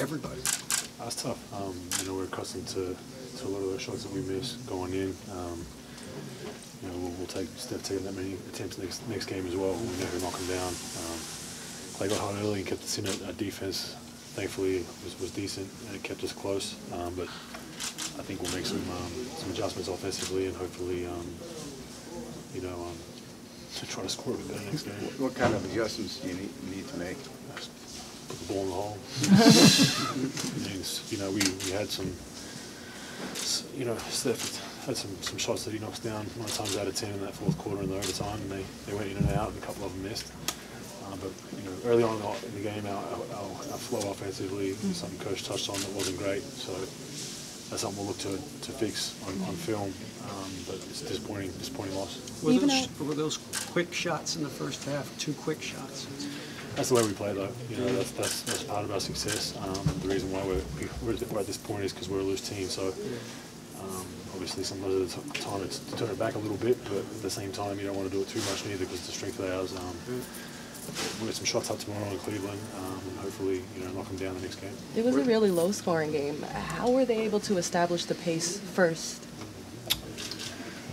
everybody. That's tough. You know, we're accustomed to a lot of those shots that we miss going in. You know, we'll take Steph taking that many attempts next game as well. We never knock him down. Clay got hot early and kept us in. Our defense, thankfully, was decent and it kept us close. But I think we'll make some adjustments offensively and hopefully, you know, to try to score a bit better next game. What kind of adjustments do you need to make? Put the ball in the hole. You know, we had some. You know, Steph had some shots that he knocks down 9 times out of 10 in that fourth quarter in the overtime, and they went in and out, and a couple of them missed. But you know, early on in the game, our flow offensively, something Coach touched on that wasn't great. So that's something we'll look to fix on film. But it's a disappointing loss. Were those quick shots in the first half? 2 quick shots. That's the way we play, though. You know, that's part of our success. The reason why we're at this point is because we're a loose team. So obviously, sometimes at the time it's to turn it back a little bit, but at the same time, you don't want to do it too much neither because it's the strength of ours. We'll get some shots up tomorrow in Cleveland, and hopefully, you know, knock them down the next game. It was a really low-scoring game. How were they able to establish the pace first?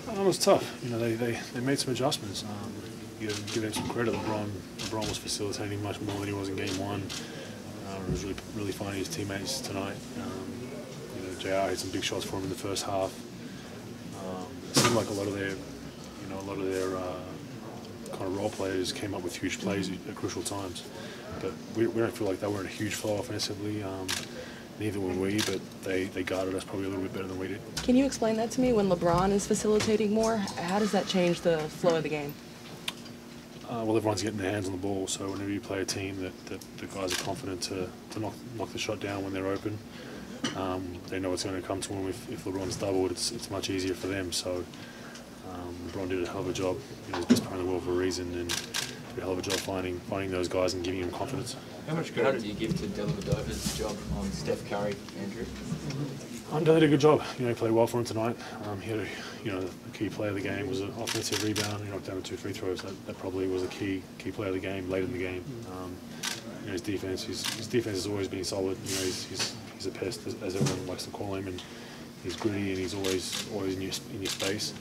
It was tough. You know, they made some adjustments. You know, give them some credit. LeBron was facilitating much more than he was in Game 1. He was really finding his teammates tonight. You know, JR had some big shots for him in the first half. It seemed like a lot of their kind of role players came up with huge plays at crucial times. But we don't feel like they were in a huge flow offensively. Neither were we, but they guarded us probably a little bit better than we did. Can you explain that to me? When LeBron is facilitating more, how does that change the flow of the game? Well, everyone's getting their hands on the ball, so whenever you play a team that the guys are confident to knock the shot down when they're open, they know it's going to come to them. If LeBron's doubled, it's much easier for them. So LeBron did a hell of a job. You know, he's the best player in the world for a reason, and did a hell of a job finding those guys and giving them confidence. How much credit do you give to Dellavedova's job on Steph Curry, Andrew? Della did a good job. You know, he played well for him tonight. He had you know, the key play of the game was an offensive rebound. He knocked down 2 free throws. That probably was a key play of the game late in the game. You know, his defense has always been solid. You know, he's a pest, as everyone likes to call him, and he's gritty and he's always in your space.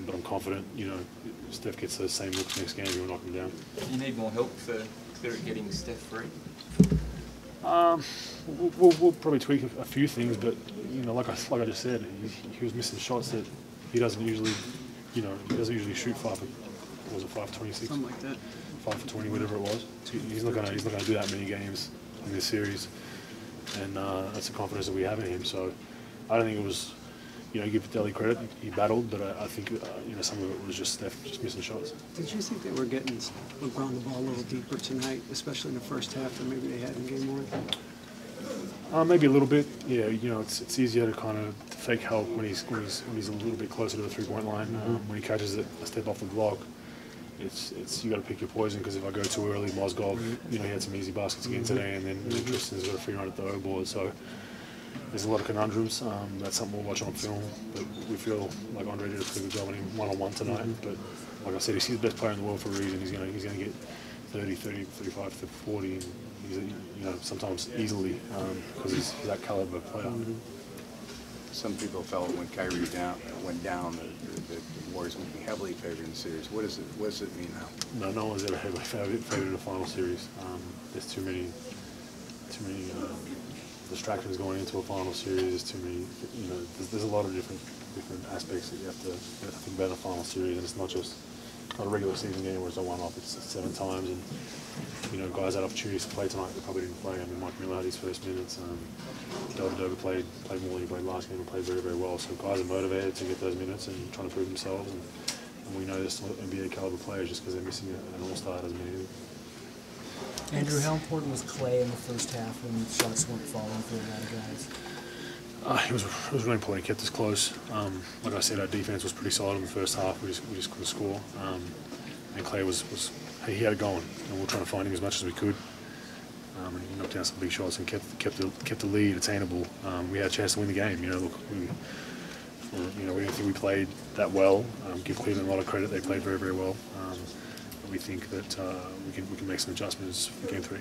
But I'm confident, you know, Steph gets those same looks next game, he'll knock him down. Do you need more help for getting Steph free? We'll probably tweak a few things, but you know, like I just said, he was missing shots that he doesn't usually, you know, shoot 5 for 26, something like that, 5 for 20, whatever it was. He's not gonna do that many games in this series, and that's the confidence that we have in him. So I don't think it was, you know, give Delly credit, he battled, but I think you know, some of it was just Steph just missing shots. Did you think they were getting LeBron the ball a little deeper tonight, especially in the first half than maybe they had in Game 1? Maybe a little bit. Yeah, you know, it's easier to kind of fake help when he's a little bit closer to the 3-point line. When he catches it a step off the block, it's you got to pick your poison, because if I go too early, Mozgov, you know, he had some easy baskets again today, and then Tristan's got to figure out at the O board. So there's a lot of conundrums. That's something we'll watch on film, but we feel like Andre did a pretty good job on him one-on-one tonight. But like I said, he's the best player in the world for a reason. He's going to get 30, 35, 40, and he's, you know, sometimes easily, because he's that caliber of player. Some people felt when Kyrie went down, the Warriors would be heavily favored in the series. What does it mean now? No one's ever heavily favored in a final series. There's too many distractions going into a final series. There's too many, you know, there's a lot of different aspects that you have to think about in a final series, and it's not just a regular season game where it's a one-off. It's 7 times, and you know, guys had opportunities to play tonight that probably didn't play. I mean, Mike Miller had his first minutes. Dellavedova played more than he played last game and played very, very well. So guys are motivated to get those minutes and trying to prove themselves. And we know there's still NBA caliber players just because they're missing an all-star doesn't mean anything. Andrew, how important was Clay in the first half when shots weren't falling for a lot of guys? It was really important. He kept us close. Like I said, our defense was pretty solid in the first half. We just couldn't score. And Clay he had it going, and we were trying to find him as much as we could. And he knocked down some big shots and kept the lead attainable. We had a chance to win the game. You know, look, we didn't think we played that well. Give Cleveland a lot of credit. They played very, very well. But we think that we can make some adjustments for Game 3.